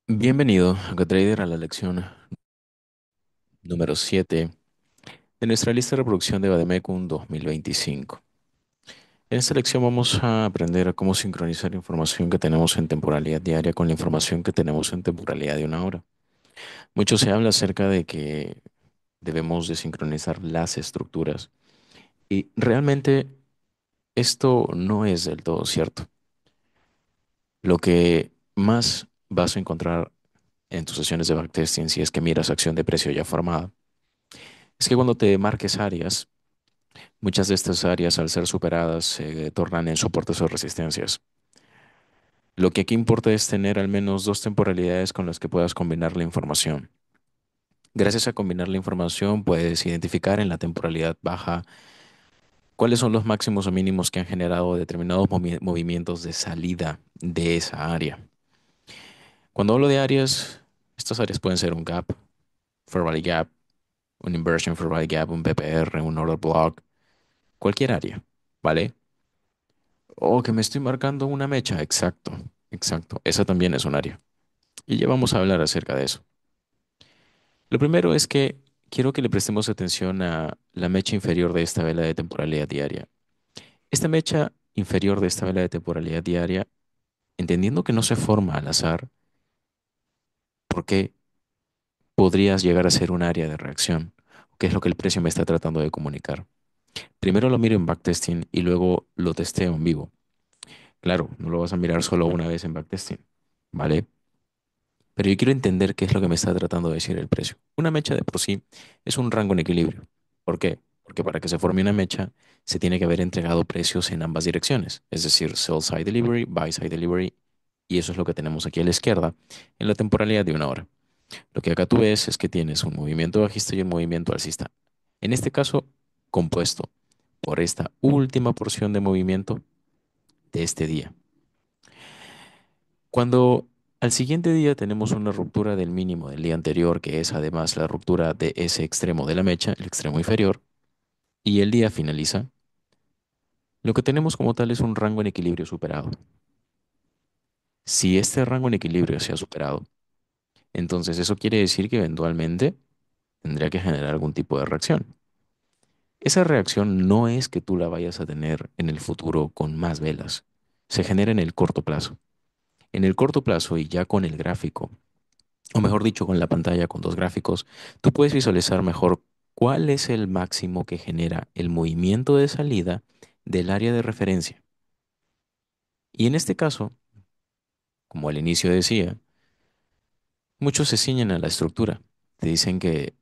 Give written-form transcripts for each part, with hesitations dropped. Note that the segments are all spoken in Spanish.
Bienvenido, GoTrader, a la lección número 7 de nuestra lista de reproducción de Bademecum 2025. En esta lección vamos a aprender a cómo sincronizar información que tenemos en temporalidad diaria con la información que tenemos en temporalidad de una hora. Mucho se habla acerca de que debemos de sincronizar las estructuras y realmente esto no es del todo cierto. Lo que más vas a encontrar en tus sesiones de backtesting, si es que miras acción de precio ya formada, es que cuando te marques áreas, muchas de estas áreas, al ser superadas, se tornan en soportes o resistencias. Lo que aquí importa es tener al menos dos temporalidades con las que puedas combinar la información. Gracias a combinar la información, puedes identificar en la temporalidad baja cuáles son los máximos o mínimos que han generado determinados movimientos de salida de esa área. Cuando hablo de áreas, estas áreas pueden ser un gap, fair value gap, un inversion fair value gap, un PPR, un order block, cualquier área, ¿vale? O que me estoy marcando una mecha, exacto, exacto. Esa también es un área. Y ya vamos a hablar acerca de eso. Lo primero es que quiero que le prestemos atención a la mecha inferior de esta vela de temporalidad diaria. Esta mecha inferior de esta vela de temporalidad diaria, entendiendo que no se forma al azar, porque podrías llegar a ser un área de reacción, que es lo que el precio me está tratando de comunicar. Primero lo miro en backtesting y luego lo testeo en vivo. Claro, no lo vas a mirar solo una vez en backtesting, ¿vale? Pero yo quiero entender qué es lo que me está tratando de decir el precio. Una mecha de por sí es un rango en equilibrio. ¿Por qué? Porque para que se forme una mecha se tiene que haber entregado precios en ambas direcciones, es decir, sell side delivery, buy side delivery, y eso es lo que tenemos aquí a la izquierda en la temporalidad de una hora. Lo que acá tú ves es que tienes un movimiento bajista y un movimiento alcista. En este caso, compuesto por esta última porción de movimiento de este día. Cuando al siguiente día tenemos una ruptura del mínimo del día anterior, que es además la ruptura de ese extremo de la mecha, el extremo inferior, y el día finaliza, lo que tenemos como tal es un rango en equilibrio superado. Si este rango en equilibrio se ha superado, entonces eso quiere decir que eventualmente tendría que generar algún tipo de reacción. Esa reacción no es que tú la vayas a tener en el futuro con más velas, se genera en el corto plazo. En el corto plazo y ya con el gráfico, o mejor dicho, con la pantalla con dos gráficos, tú puedes visualizar mejor cuál es el máximo que genera el movimiento de salida del área de referencia. Y en este caso, como al inicio decía, muchos se ciñen a la estructura. Te dicen que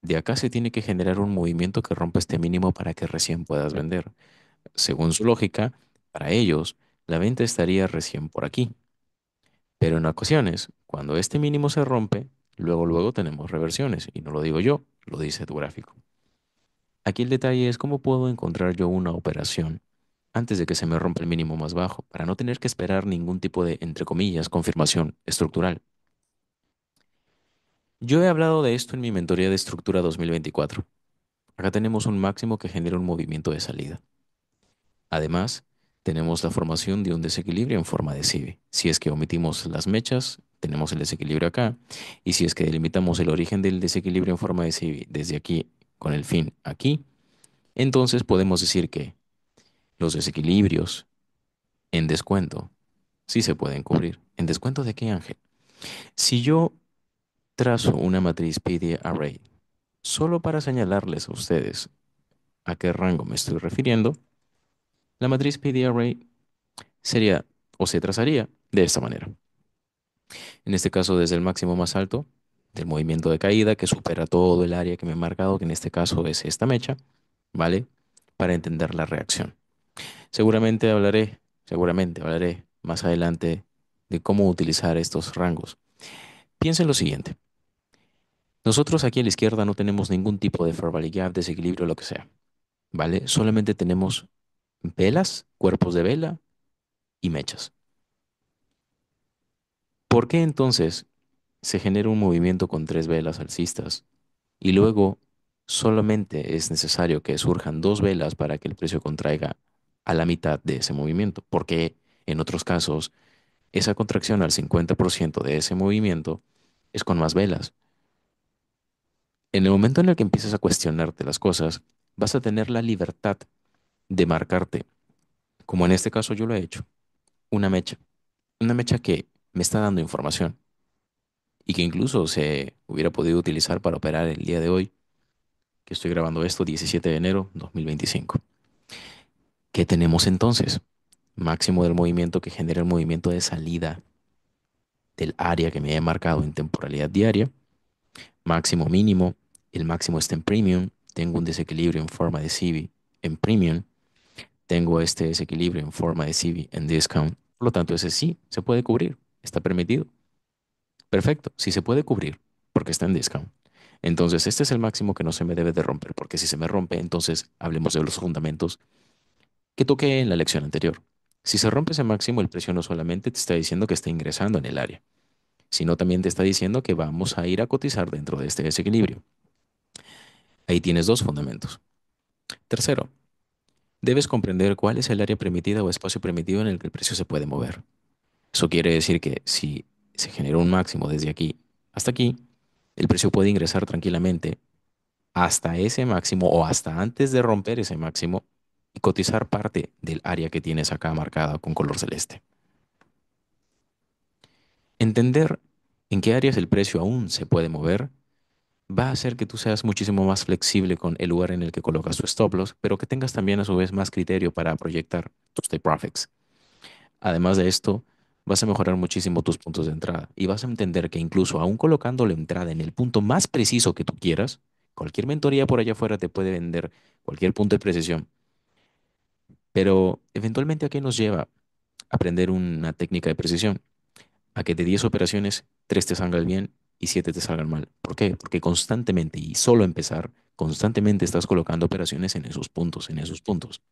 de acá se tiene que generar un movimiento que rompa este mínimo para que recién puedas vender. Según su lógica, para ellos, la venta estaría recién por aquí. Pero en ocasiones, cuando este mínimo se rompe, luego tenemos reversiones. Y no lo digo yo, lo dice tu gráfico. Aquí el detalle es cómo puedo encontrar yo una operación antes de que se me rompa el mínimo más bajo, para no tener que esperar ningún tipo de, entre comillas, confirmación estructural. Yo he hablado de esto en mi mentoría de estructura 2024. Acá tenemos un máximo que genera un movimiento de salida. Además, tenemos la formación de un desequilibrio en forma de sieve. Si es que omitimos las mechas, tenemos el desequilibrio acá. Y si es que delimitamos el origen del desequilibrio en forma de sieve desde aquí con el fin aquí, entonces podemos decir que los desequilibrios en descuento sí se pueden cubrir. ¿En descuento de qué, Ángel? Si yo trazo una matriz PD Array solo para señalarles a ustedes a qué rango me estoy refiriendo, la matriz PD Array sería o se trazaría de esta manera. En este caso, desde el máximo más alto del movimiento de caída que supera todo el área que me he marcado, que en este caso es esta mecha, ¿vale? Para entender la reacción. Seguramente hablaré más adelante de cómo utilizar estos rangos. Piensa en lo siguiente. Nosotros aquí a la izquierda no tenemos ningún tipo de fair value gap, desequilibrio, lo que sea, ¿vale? Solamente tenemos velas, cuerpos de vela y mechas. ¿Por qué entonces se genera un movimiento con tres velas alcistas y luego solamente es necesario que surjan dos velas para que el precio contraiga a la mitad de ese movimiento? Porque en otros casos Esa contracción al 50% de ese movimiento es con más velas. En el momento en el que empieces a cuestionarte las cosas, vas a tener la libertad de marcarte, como en este caso yo lo he hecho, una mecha. Una mecha que me está dando información y que incluso se hubiera podido utilizar para operar el día de hoy, que estoy grabando esto, 17 de enero 2025. ¿Qué tenemos entonces? Máximo del movimiento que genera el movimiento de salida del área que me he marcado en temporalidad diaria. Máximo mínimo, el máximo está en premium. Tengo un desequilibrio en forma de CB en premium. Tengo este desequilibrio en forma de CB en discount. Por lo tanto, ese sí se puede cubrir. Está permitido. Perfecto. Si se puede cubrir porque está en discount. Entonces, este es el máximo que no se me debe de romper, porque si se me rompe, entonces hablemos de los fundamentos que toqué en la lección anterior. Si se rompe ese máximo, el precio no solamente te está diciendo que está ingresando en el área, sino también te está diciendo que vamos a ir a cotizar dentro de este desequilibrio. Ahí tienes dos fundamentos. Tercero, debes comprender cuál es el área permitida o espacio permitido en el que el precio se puede mover. Eso quiere decir que si se generó un máximo desde aquí hasta aquí, el precio puede ingresar tranquilamente hasta ese máximo o hasta antes de romper ese máximo y cotizar parte del área que tienes acá marcada con color celeste. Entender en qué áreas el precio aún se puede mover va a hacer que tú seas muchísimo más flexible con el lugar en el que colocas tu stop loss, pero que tengas también a su vez más criterio para proyectar tus take profits. Además de esto, vas a mejorar muchísimo tus puntos de entrada y vas a entender que incluso aún colocando la entrada en el punto más preciso que tú quieras, cualquier mentoría por allá afuera te puede vender cualquier punto de precisión, pero eventualmente, ¿a qué nos lleva aprender una técnica de precisión? A que de 10 operaciones, 3 te salgan bien y 7 te salgan mal. ¿Por qué? Porque constantemente y solo empezar, constantemente estás colocando operaciones en esos puntos, en esos puntos.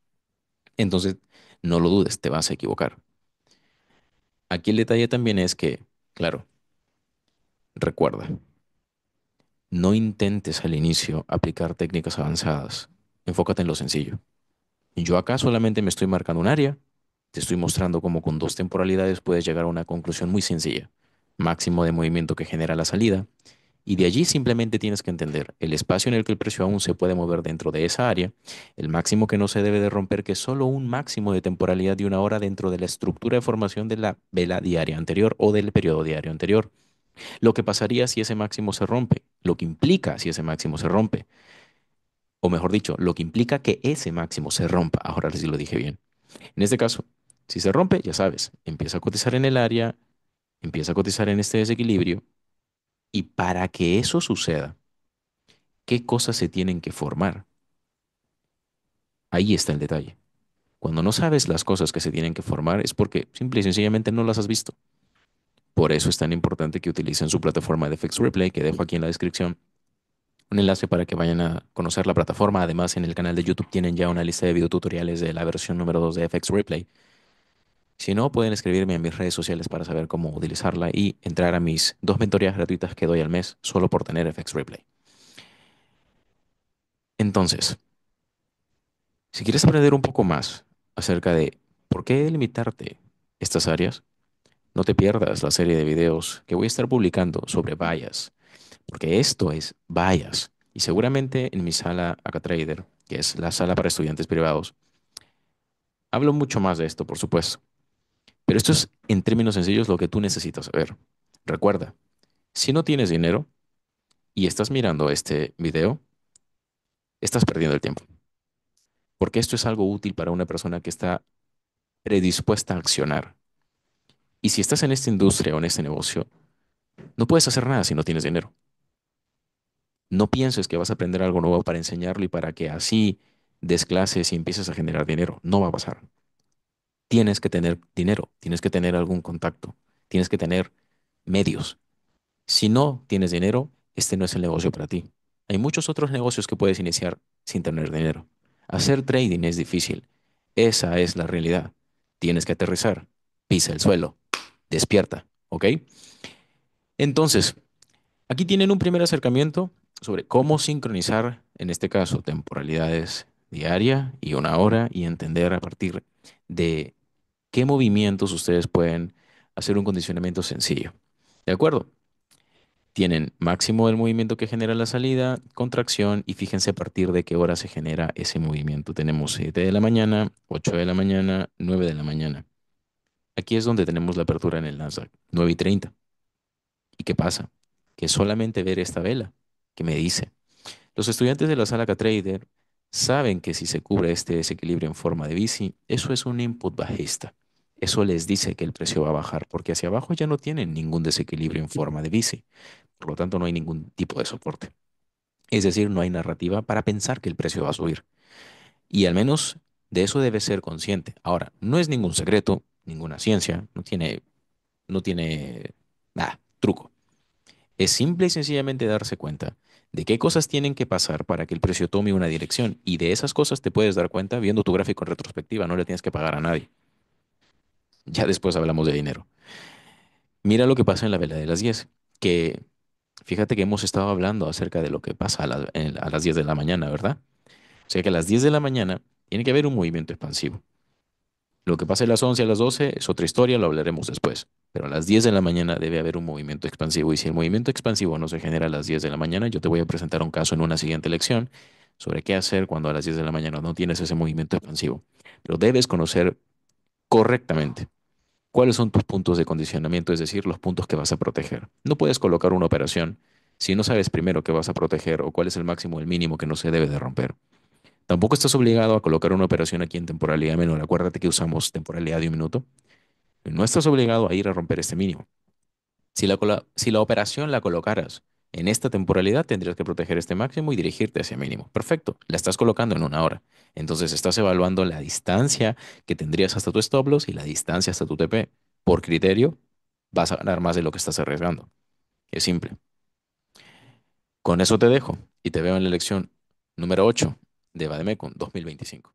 Entonces, no lo dudes, te vas a equivocar. Aquí el detalle también es que, claro, recuerda, no intentes al inicio aplicar técnicas avanzadas. Enfócate en lo sencillo. Yo acá solamente me estoy marcando un área, te estoy mostrando cómo con dos temporalidades puedes llegar a una conclusión muy sencilla. Máximo de movimiento que genera la salida. Y de allí simplemente tienes que entender el espacio en el que el precio aún se puede mover dentro de esa área, el máximo que no se debe de romper, que es solo un máximo de temporalidad de una hora dentro de la estructura de formación de la vela diaria anterior o del periodo diario anterior. Lo que pasaría si ese máximo se rompe, lo que implica si ese máximo se rompe, o mejor dicho, lo que implica que ese máximo se rompa. Ahora sí lo dije bien. En este caso, si se rompe, ya sabes, empieza a cotizar en el área, empieza a cotizar en este desequilibrio, y para que eso suceda, ¿qué cosas se tienen que formar? Ahí está el detalle. Cuando no sabes las cosas que se tienen que formar es porque simple y sencillamente no las has visto. Por eso es tan importante que utilicen su plataforma de FX Replay, que dejo aquí en la descripción un enlace para que vayan a conocer la plataforma. Además, en el canal de YouTube tienen ya una lista de videotutoriales de la versión número 2 de FX Replay. Si no, pueden escribirme en mis redes sociales para saber cómo utilizarla y entrar a mis dos mentorías gratuitas que doy al mes solo por tener FX Replay. Entonces, si quieres aprender un poco más acerca de por qué delimitarte estas áreas, no te pierdas la serie de videos que voy a estar publicando sobre bias, porque esto es bias. Y seguramente en mi sala AcaTrader, que es la sala para estudiantes privados, hablo mucho más de esto, por supuesto. Pero esto es, en términos sencillos, lo que tú necesitas saber. Recuerda, si no tienes dinero y estás mirando este video, estás perdiendo el tiempo, porque esto es algo útil para una persona que está predispuesta a accionar. Y si estás en esta industria o en este negocio, no puedes hacer nada si no tienes dinero. No pienses que vas a aprender algo nuevo para enseñarlo y para que así des clases y empieces a generar dinero. No va a pasar. Tienes que tener dinero, tienes que tener algún contacto, tienes que tener medios. Si no tienes dinero, este no es el negocio para ti. Hay muchos otros negocios que puedes iniciar sin tener dinero. Hacer trading es difícil. Esa es la realidad. Tienes que aterrizar, pisa el suelo, despierta, ¿ok? Entonces, aquí tienen un primer acercamiento sobre cómo sincronizar, en este caso, temporalidades diaria y una hora y entender a partir de qué movimientos ustedes pueden hacer un condicionamiento sencillo. ¿De acuerdo? Tienen máximo del movimiento que genera la salida, contracción y fíjense a partir de qué hora se genera ese movimiento. Tenemos 7 de la mañana, 8 de la mañana, 9 de la mañana. Aquí es donde tenemos la apertura en el Nasdaq, 9:30. ¿Y qué pasa? Que solamente ver esta vela, que me dice, los estudiantes de la sala K-Trader saben que si se cubre este desequilibrio en forma de bici, eso es un input bajista. Eso les dice que el precio va a bajar, porque hacia abajo ya no tienen ningún desequilibrio en forma de bici. Por lo tanto, no hay ningún tipo de soporte. Es decir, no hay narrativa para pensar que el precio va a subir. Y al menos de eso debe ser consciente. Ahora, no es ningún secreto, ninguna ciencia, no tiene nada, truco. Es simple y sencillamente darse cuenta de qué cosas tienen que pasar para que el precio tome una dirección. Y de esas cosas te puedes dar cuenta viendo tu gráfico en retrospectiva, no le tienes que pagar a nadie. Ya después hablamos de dinero. Mira lo que pasa en la vela de las 10, que fíjate que hemos estado hablando acerca de lo que pasa a las 10 de la mañana, ¿verdad? O sea que a las 10 de la mañana tiene que haber un movimiento expansivo. Lo que pasa a las 11 a las 12 es otra historia, lo hablaremos después. Pero a las 10 de la mañana debe haber un movimiento expansivo. Y si el movimiento expansivo no se genera a las 10 de la mañana, yo te voy a presentar un caso en una siguiente lección sobre qué hacer cuando a las 10 de la mañana no tienes ese movimiento expansivo. Pero debes conocer correctamente cuáles son tus puntos de condicionamiento, es decir, los puntos que vas a proteger. No puedes colocar una operación si no sabes primero qué vas a proteger o cuál es el máximo o el mínimo que no se debe de romper. Tampoco estás obligado a colocar una operación aquí en temporalidad menor. Acuérdate que usamos temporalidad de un minuto. No estás obligado a ir a romper este mínimo. Si la operación la colocaras en esta temporalidad, tendrías que proteger este máximo y dirigirte hacia mínimo. Perfecto, la estás colocando en una hora. Entonces estás evaluando la distancia que tendrías hasta tu stop loss y la distancia hasta tu TP. Por criterio, vas a ganar más de lo que estás arriesgando. Es simple. Con eso te dejo y te veo en la lección número 8 de Bademecum 2025.